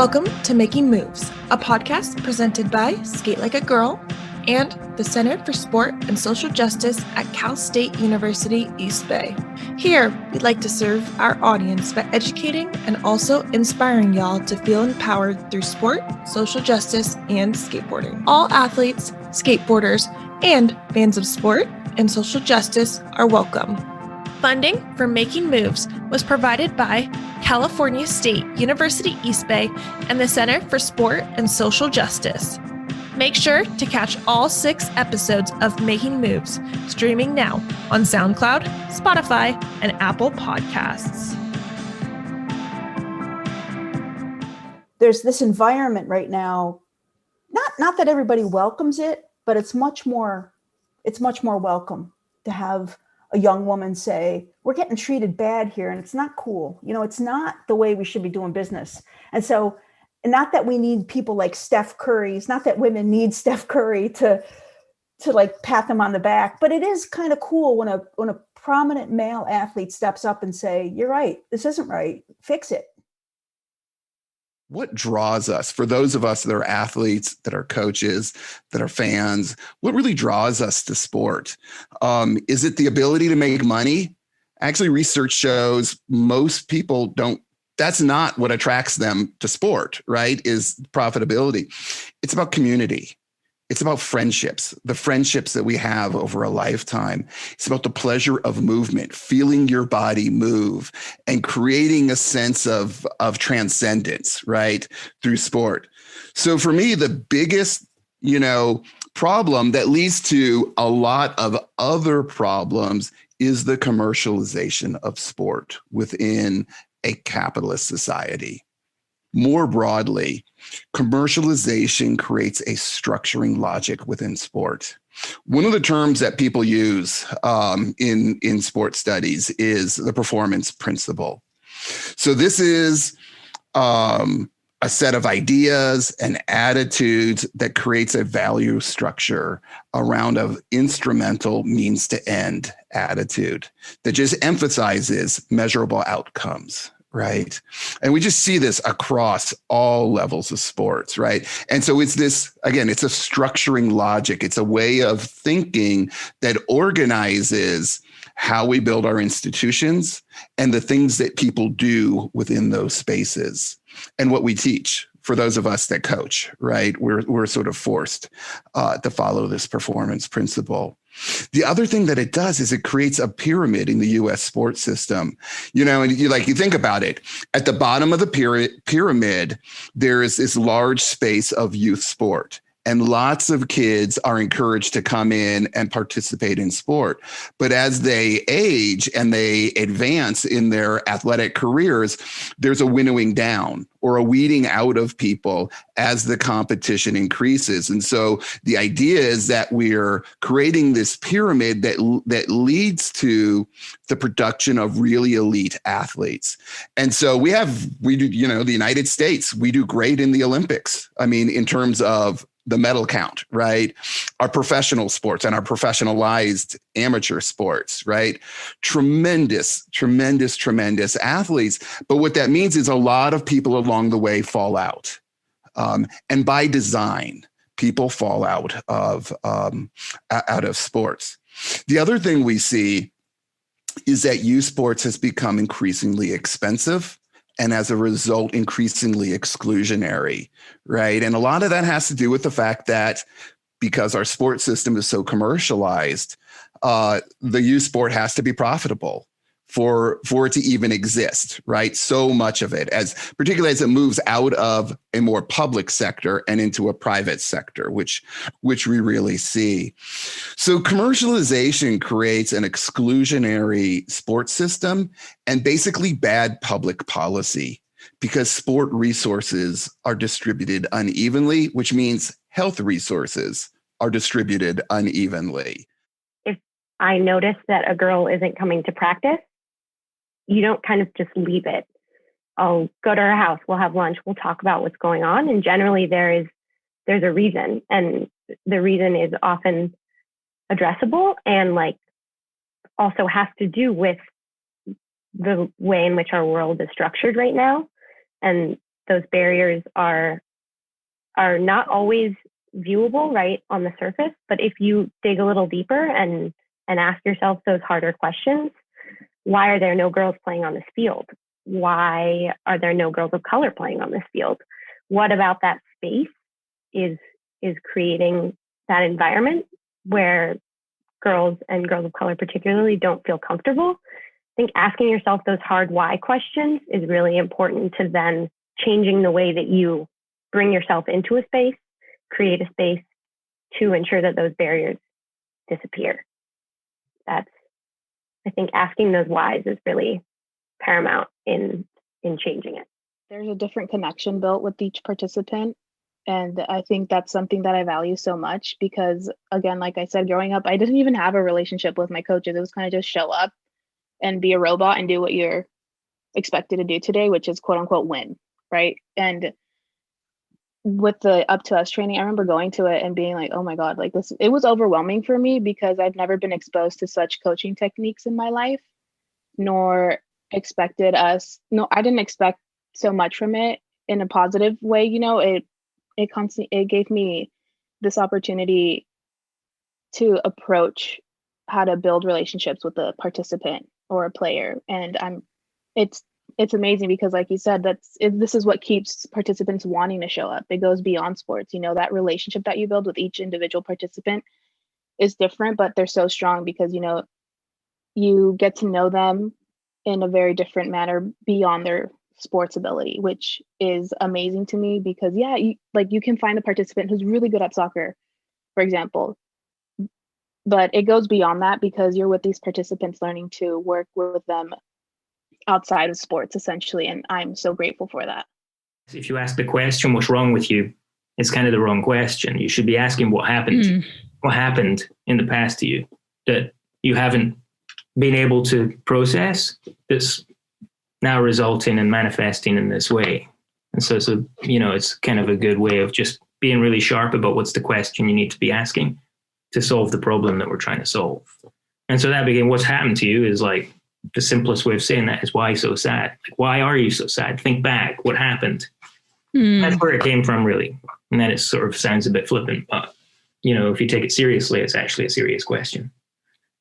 Welcome to Making Moves, a podcast presented by Skate Like a Girl and the Center for Sport and Social Justice at Cal State University, East Bay. Here, we'd like to serve our audience by educating and also inspiring y'all to feel empowered through sport, social justice, and skateboarding. All athletes, skateboarders, and fans of sport and social justice are welcome. Funding for Making Moves was provided by California State University East Bay and the Center for Sport and Social Justice. Make sure to catch all 6 episodes of Making Moves streaming now on SoundCloud, Spotify, and Apple Podcasts. There's this environment right now, not that everybody welcomes it, but it's much more welcome to have a young woman say, we're getting treated bad here and it's not cool. You know, it's not the way we should be doing business. And so, not that we need people like Steph Curry, it's not that women need Steph Curry to like pat them on the back, but it is kind of cool when a prominent male athlete steps up and say, you're right, this isn't right, fix it. What draws us, for those of us that are athletes, that are coaches, that are fans, what really draws us to sport? Is it the ability to make money? Actually, research shows most people don't. That's not what attracts them to sport, right? Is profitability. It's about community. It's about friendships, the friendships that we have over a lifetime. It's about the pleasure of movement, feeling your body move and creating a sense of transcendence, right? Through sport. So for me, the biggest, problem that leads to a lot of other problems is the commercialization of sport within a capitalist society. More broadly, commercialization creates a structuring logic within sport. One of the terms that people use in sport studies is the performance principle. So this is a set of ideas and attitudes that creates a value structure around an instrumental means to end attitude that just emphasizes measurable outcomes. Right. And we just see this across all levels of sports. Right. And so it's this, again, it's a structuring logic. It's a way of thinking that organizes how we build our institutions and the things that people do within those spaces and what we teach. For those of us that coach, right, we're sort of forced to follow this performance principle. The other thing that it does is it creates a pyramid in the U.S. sports system. And you think about it. At the bottom of the pyramid, there is this large space of youth sport. And lots of kids are encouraged to come in and participate in sport. But as they age and they advance in their athletic careers, there's a winnowing down or a weeding out of people as the competition increases. And so the idea is that we're creating this pyramid that leads to the production of really elite athletes. And so we do, the United States, we do great in the Olympics. I mean, in terms of the medal count, right? Our professional sports and our professionalized amateur sports, right? Tremendous athletes. But what that means is a lot of people along the way fall out. And by design, people fall out of sports. The other thing we see is that youth sports has become increasingly expensive. And as a result, increasingly exclusionary, right? And a lot of that has to do with the fact that because our sports system is so commercialized, the youth sport has to be profitable for it to even exist, right? So much of it, particularly as it moves out of a more public sector and into a private sector, which we really see. So commercialization creates an exclusionary sports system and basically bad public policy because sport resources are distributed unevenly, which means health resources are distributed unevenly. If I notice that a girl isn't coming to practice, you don't kind of just leave it. I'll go to her house, we'll have lunch, we'll talk about what's going on. And generally there's a reason. And the reason is often addressable and also has to do with the way in which our world is structured right now. And those barriers are not always viewable right on the surface, but if you dig a little deeper and ask yourself those harder questions, why are there no girls playing on this field? Why are there no girls of color playing on this field? What about that space is creating that environment where girls and girls of color particularly don't feel comfortable? I think asking yourself those hard why questions is really important to then changing the way that you bring yourself into a space, create a space to ensure that those barriers disappear. I think asking those whys is really paramount in changing it. There's a different connection built with each participant. And I think that's something that I value so much because, again, like I said, growing up, I didn't even have a relationship with my coaches. It was kind of just show up and be a robot and do what you're expected to do today, which is quote unquote win, right? And with the Up to Us training, I remember going to it and being like, oh my God, like this, it was overwhelming for me because I've never been exposed to such coaching techniques in my life, nor I didn't expect so much from it in a positive way. It gave me this opportunity to approach how to build relationships with a participant or a player. And it's amazing because, like you said, this is what keeps participants wanting to show up. It goes beyond sports. That relationship that you build with each individual participant is different, but they're so strong because, you get to know them in a very different manner beyond their sports ability, which is amazing to me because, you can find a participant who's really good at soccer, for example, but it goes beyond that because you're with these participants learning to work with them outside of sports, essentially. And I'm so grateful for that. If you ask the question, what's wrong with you? It's kind of the wrong question. You should be asking what happened. What happened in the past to you that you haven't been able to process that's now resulting and manifesting in this way. And so it's kind of a good way of just being really sharp about what's the question you need to be asking to solve the problem that we're trying to solve. And so that became what's happened to you is like, the simplest way of saying that is why so sad? Like, why are you so sad? Think back. What happened? That's where it came from, really. And then it sort of sounds a bit flippant, but if you take it seriously, it's actually a serious question.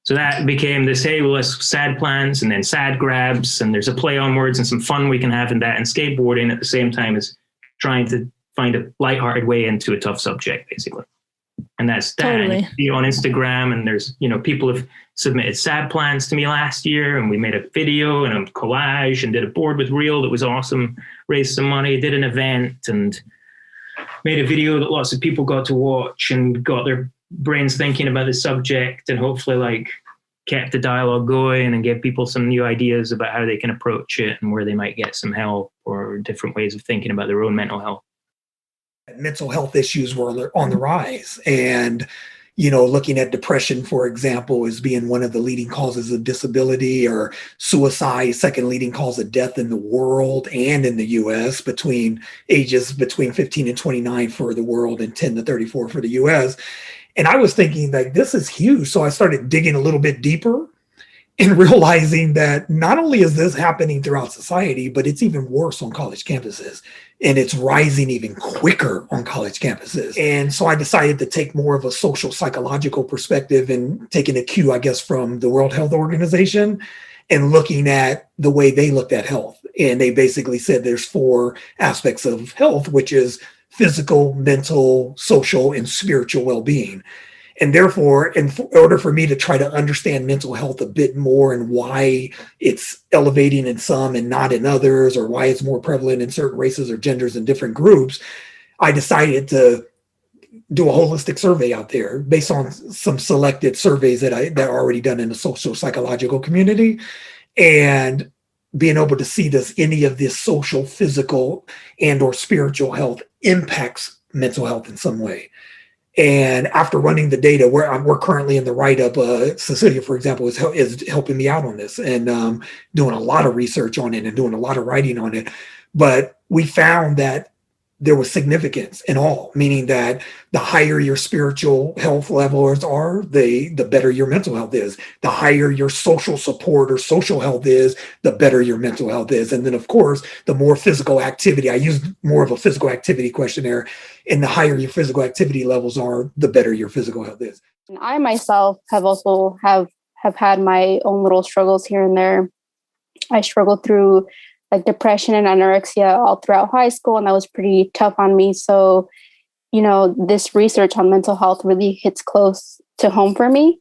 So that became this, hey, well, let's sad plans and then sad grabs. And there's a play on words and some fun we can have in that. And skateboarding at the same time is trying to find a lighthearted way into a tough subject, basically. And that's that. Totally. And you see on Instagram, and there's, people have submitted sad plans to me last year, and we made a video and a collage and did a board with reel that was awesome, raised some money, did an event, and made a video that lots of people got to watch and got their brains thinking about the subject, and hopefully kept the dialogue going and gave people some new ideas about how they can approach it and where they might get some help or different ways of thinking about their own mental health. Mental health issues were on the rise. And, looking at depression, for example, as being one of the leading causes of disability, or suicide, second leading cause of death in the world and in the US, between 15 and 29 for the world and 10 to 34 for the US. And I was thinking this is huge. So I started digging a little bit deeper and realizing that not only is this happening throughout society, but it's even worse on college campuses. And it's rising even quicker on college campuses. And so I decided to take more of a social psychological perspective and taking a cue, I guess, from the World Health Organization and looking at the way they looked at health. And they basically said there's 4 aspects of health, which is physical, mental, social, and spiritual well-being. And therefore, in order for me to try to understand mental health a bit more and why it's elevating in some and not in others, or why it's more prevalent in certain races or genders and different groups, I decided to do a holistic survey out there based on some selected surveys that are already done in the social psychological community, and being able to see does any of this social, physical, and or spiritual health impacts mental health in some way. And after running the data, we're currently in the write-up. Cecilia, for example, is helping me out on this and doing a lot of research on it and doing a lot of writing on it. But we found that there was significance in all, meaning that the higher your spiritual health levels are, the better your mental health is. The higher your social support or social health is, the better your mental health is. And then, of course, the more physical activity, I used more of a physical activity questionnaire, and the higher your physical activity levels are, the better your physical health is. And I myself have also have had my own little struggles here and there. I struggled through like depression and anorexia all throughout high school, and that was pretty tough on me. So, this research on mental health really hits close to home for me.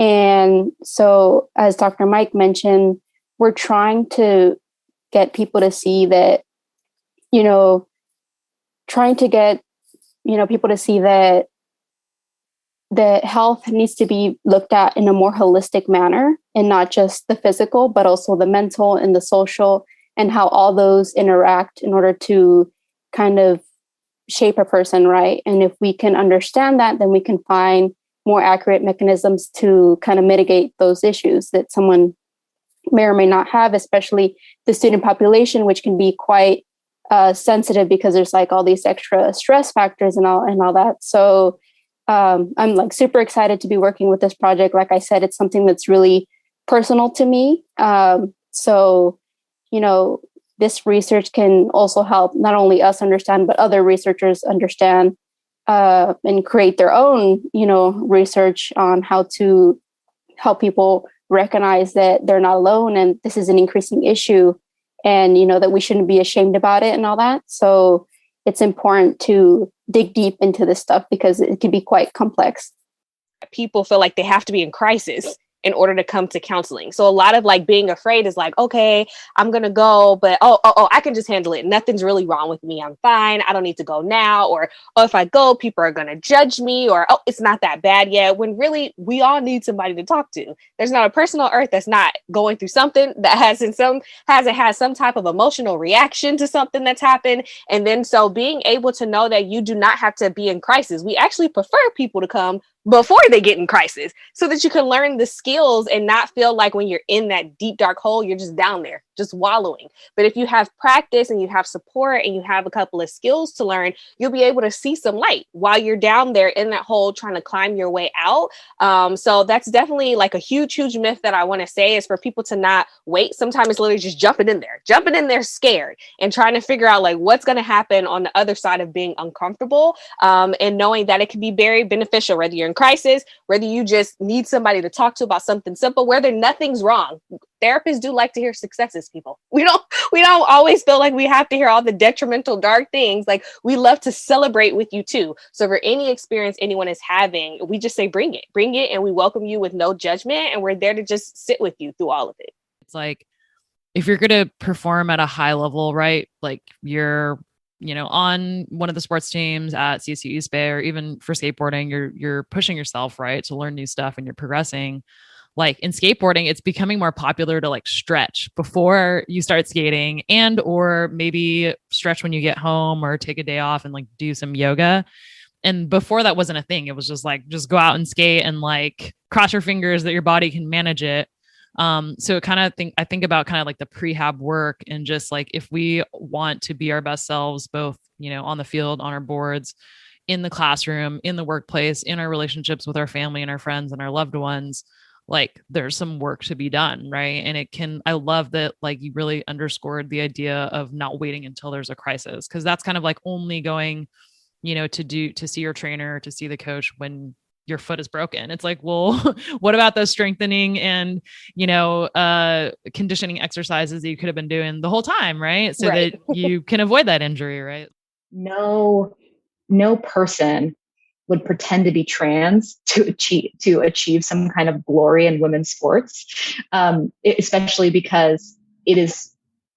And so, as Dr. Mike mentioned, we're trying to get people to see that, people to see that health needs to be looked at in a more holistic manner, and not just the physical, but also the mental and the social, and how all those interact in order to kind of shape a person, right? And if we can understand that, then we can find more accurate mechanisms to kind of mitigate those issues that someone may or may not have, especially the student population, which can be quite sensitive because there's like all these extra stress factors and all that. So I'm like super excited to be working with this project. Like I said, it's something that's really personal to me. So this research can also help not only us understand, but other researchers understand and create their own, research on how to help people recognize that they're not alone and this is an increasing issue, and, that we shouldn't be ashamed about it and all that. So it's important to dig deep into this stuff because it can be quite complex. People feel like they have to be in crisis in order to come to counseling. So a lot of like being afraid is like, okay, I'm going to go, but I can just handle it. Nothing's really wrong with me. I'm fine. I don't need to go now. Or, if I go, people are going to judge me, or, it's not that bad yet. When really we all need somebody to talk to. There's not a person on earth that's not going through something that hasn't had some type of emotional reaction to something that's happened. And then so being able to know that you do not have to be in crisis. We actually prefer people to come before they get in crisis so that you can learn the skills and not feel like when you're in that deep, dark hole, you're just down there, just wallowing. But if you have practice and you have support and you have a couple of skills to learn, you'll be able to see some light while you're down there in that hole trying to climb your way out. So that's definitely like a huge, huge myth that I want to say is for people to not wait. Sometimes it's literally just jumping in there scared and trying to figure out like what's going to happen on the other side of being uncomfortable, and knowing that it can be very beneficial, whether you're in crisis, whether you just need somebody to talk to about something simple, whether nothing's wrong. Therapists do like to hear successes, people. We don't always feel like we have to hear all the detrimental, dark things. Like we love to celebrate with you too. So for any experience anyone is having, we just say, bring it. And we welcome you with no judgment. And we're there to just sit with you through all of it. It's like, if you're going to perform at a high level, right? Like you're on one of the sports teams at CSU East Bay, or even for skateboarding, you're pushing yourself, right, to learn new stuff and you're progressing. Like in skateboarding, it's becoming more popular to like stretch before you start skating, and or maybe stretch when you get home or take a day off and like do some yoga. And before that wasn't a thing. It was just like, just go out and skate and like cross your fingers that your body can manage it. So I think about kind of like the prehab work, and just like, if we want to be our best selves, both, on the field, on our boards, in the classroom, in the workplace, in our relationships with our family and our friends and our loved ones, like there's some work to be done. Right. And I love that, like, you really underscored the idea of not waiting until there's a crisis. 'Cause that's kind of like only going, to see your trainer, to see the coach when your foot is broken. It's like, well, what about those strengthening and, conditioning exercises that you could have been doing the whole time, right? So Right. that you can avoid that injury, right? No person would pretend to be trans to achieve some kind of glory in women's sports, especially because it is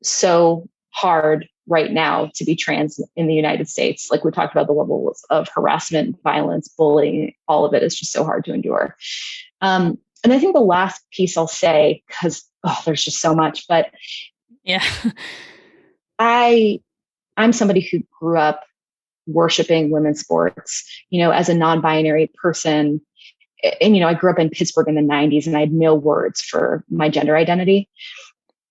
so hard right now to be trans in the United States. Like we talked about, the levels of harassment, violence, bullying, all of it is just so hard to endure. And I think the last piece I'll say, because there's just so much, but yeah, I'm somebody who grew up worshiping women's sports, as a non-binary person. And, I grew up in Pittsburgh in the 90s and I had no words for my gender identity.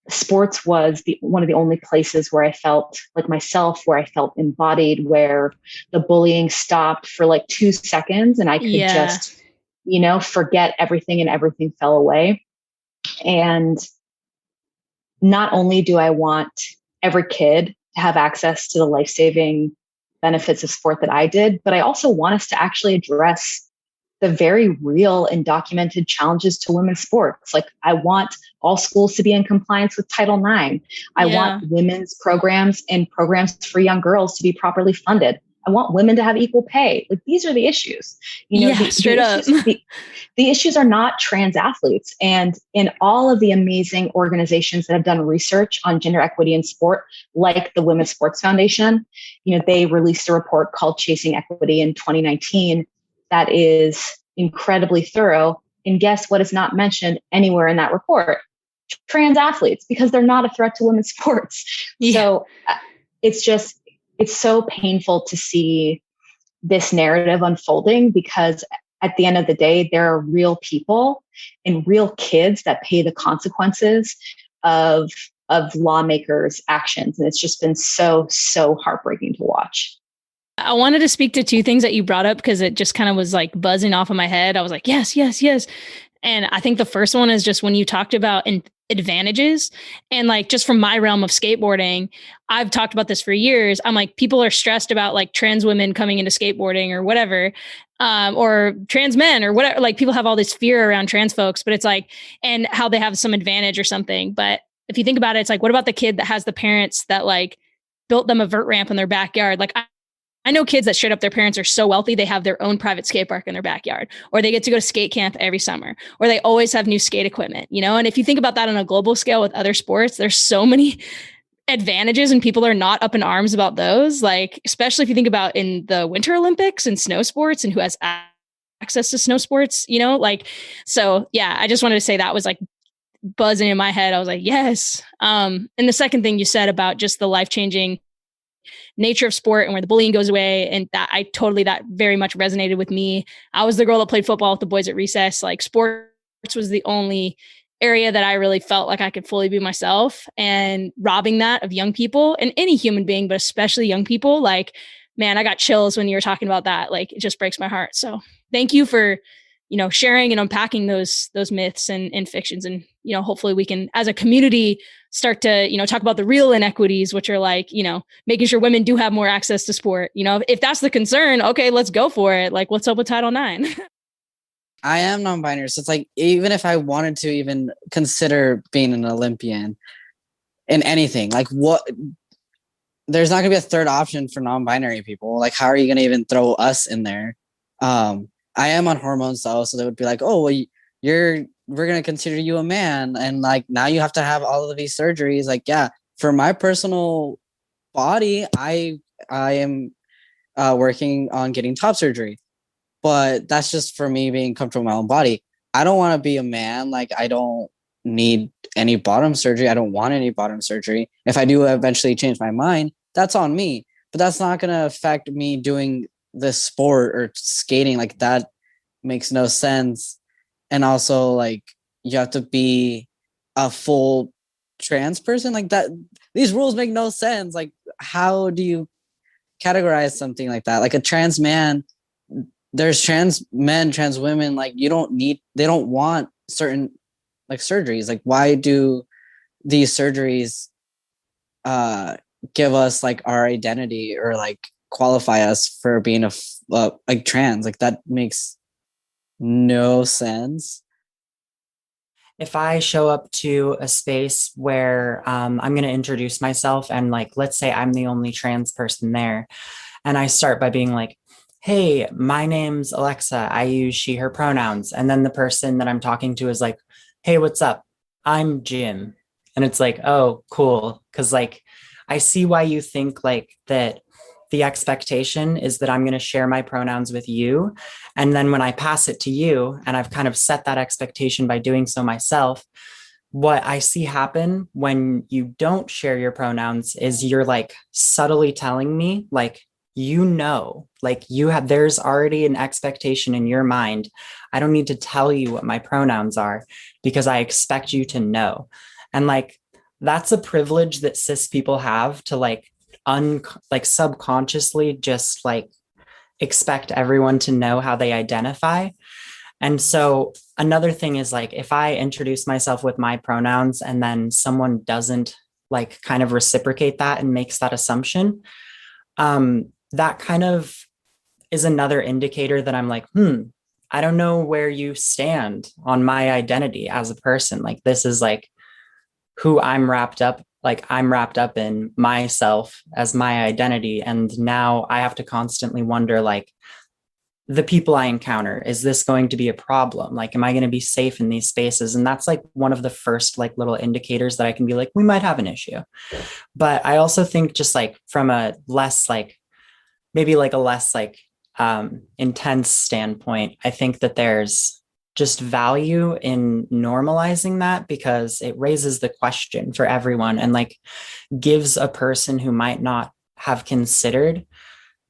sports was one of the only places where I felt like myself, where I felt embodied, where the bullying stopped for like 2 seconds and I could just, forget everything and everything fell away. And not only do I want every kid to have access to the life-saving benefits of sport that I did, but I also want us to actually address the very real and documented challenges to women's sports. Like, I want all schools to be in compliance with Title IX. I want women's programs and programs for young girls to be properly funded. I want women to have equal pay. Like, these are the issues. Straight up. The issues are not trans athletes. And in all of the amazing organizations that have done research on gender equity in sport, like the Women's Sports Foundation, they released a report called Chasing Equity in 2019 that is incredibly thorough. And guess what is not mentioned anywhere in that report? Trans athletes, because they're not a threat to women's sports. So it's so painful to see this narrative unfolding, because at the end of the day, there are real people and real kids that pay the consequences of lawmakers' actions. And it's just been so heartbreaking to watch. I wanted to speak to two things that you brought up because it just kind of was like buzzing off of my head. I was like, yes. And I think the first one is just when you talked about advantages, and like, just from my realm of skateboarding, I've talked about this for years. I'm like, people are stressed about like trans women coming into skateboarding or whatever, or trans men or whatever. Like, people have all this fear around trans folks, but it's like, and how they have some advantage or something. But if you think about it, it's like, what about the kid that has the parents that like built them a vert ramp in their backyard? Like, I know kids that straight up, their parents are so wealthy, they have their own private skate park in their backyard, or they get to go to skate camp every summer, or they always have new skate equipment, And if you think about that on a global scale with other sports, there's so many advantages, and people are not up in arms about those. Like, especially if you think about in the Winter Olympics and snow sports and who has access to snow sports, So yeah, I just wanted to say that was like buzzing in my head. I was like, yes. And the second thing you said about just the life-changing nature of sport and where the bullying goes away. And that very much resonated with me. I was the girl that played football with the boys at recess. Like, sports was the only area that I really felt like I could fully be myself, and robbing that of young people and any human being, but especially young people. Like, man, I got chills when you were talking about that. Like, it just breaks my heart. So thank you for, sharing and unpacking those myths and fictions. And, hopefully we can, as a community, start to, talk about the real inequities, which are like, making sure women do have more access to sport. If that's the concern, okay, let's go for it. Like, what's up with Title IX? I am non-binary. So it's like, even if I wanted to even consider being an Olympian in anything, like there's not gonna be a third option for non-binary people. Like, how are you gonna even throw us in there? I am on hormones though, so they would be like, oh, well, we're going to consider you a man. And like, now you have to have all of these surgeries. Like, yeah, for my personal body, I am working on getting top surgery, but that's just for me being comfortable in my own body. I don't want to be a man. Like, I don't need any bottom surgery. I don't want any bottom surgery. If I do eventually change my mind, that's on me, but that's not going to affect me doing this sport or skating. Like, that makes no sense. And also, like, you have to be a full trans person. Like, that, these rules make no sense. Like, how do you categorize something like that? Like, a trans man, there's trans men, trans women. Like, they don't want certain like surgeries. Like, why do these surgeries give us like our identity or like qualify us for being like trans? Like, that makes no sense. If I show up to a space where I'm going to introduce myself, and like, let's say I'm the only trans person there, and I start by being like, hey, my name's Alexa, I use she, her pronouns. And then the person that I'm talking to is like, hey, what's up? I'm Jim. And it's like, oh, cool. Because like, I see why you think like that. The expectation is that I'm going to share my pronouns with you. And then when I pass it to you, and I've kind of set that expectation by doing so myself, what I see happen when you don't share your pronouns is you're like subtly telling me, like, like there's already an expectation in your mind. I don't need to tell you what my pronouns are because I expect you to know. And like, that's a privilege that cis people have to like subconsciously just like expect everyone to know how they identify. And so another thing is like, if I introduce myself with my pronouns and then someone doesn't like kind of reciprocate that and makes that assumption, that kind of is another indicator that I'm like, I don't know where you stand on my identity as a person. Like, this is like who I'm wrapped up in myself as my identity. And now I have to constantly wonder, like, the people I encounter, is this going to be a problem? Like, am I going to be safe in these spaces? And that's like one of the first like little indicators that I can be like, we might have an issue. But I also think just like from a less like, maybe like a less like intense standpoint, I think that there's just value in normalizing that, because it raises the question for everyone and like gives a person who might not have considered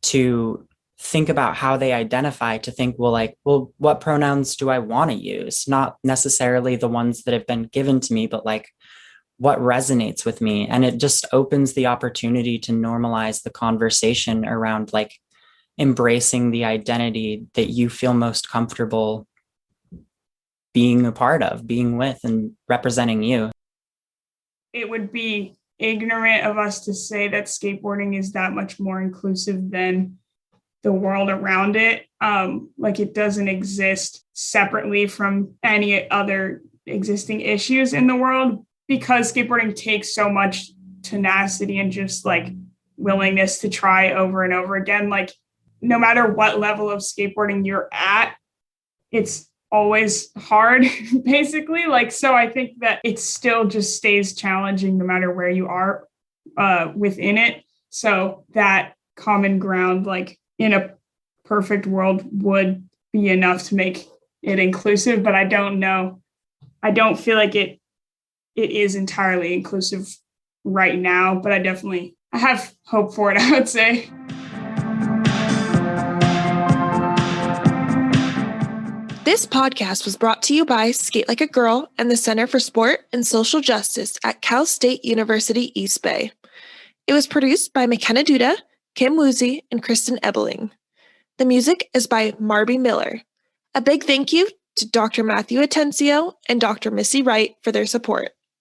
to think about how they identify to think, well, what pronouns do I want to use? Not necessarily the ones that have been given to me, but like what resonates with me. And it just opens the opportunity to normalize the conversation around like embracing the identity that you feel most comfortable being a part of, being with, and representing you. It would be ignorant of us to say that skateboarding is that much more inclusive than the world around it. Like, it doesn't exist separately from any other existing issues in the world, because skateboarding takes so much tenacity and just like willingness to try over and over again. Like, no matter what level of skateboarding you're at, it's always hard, basically. Like, so I think that it still just stays challenging no matter where you are within it. So that common ground, like in a perfect world, would be enough to make it inclusive. But I don't know. I don't feel like it is entirely inclusive right now, but I have hope for it, I would say. This podcast was brought to you by Skate Like a Girl and the Center for Sport and Social Justice at Cal State University, East Bay. It was produced by McKenna Duda, Kim Woozy, and Kristen Ebeling. The music is by Marby Miller. A big thank you to Dr. Matthew Atencio and Dr. Missy Wright for their support.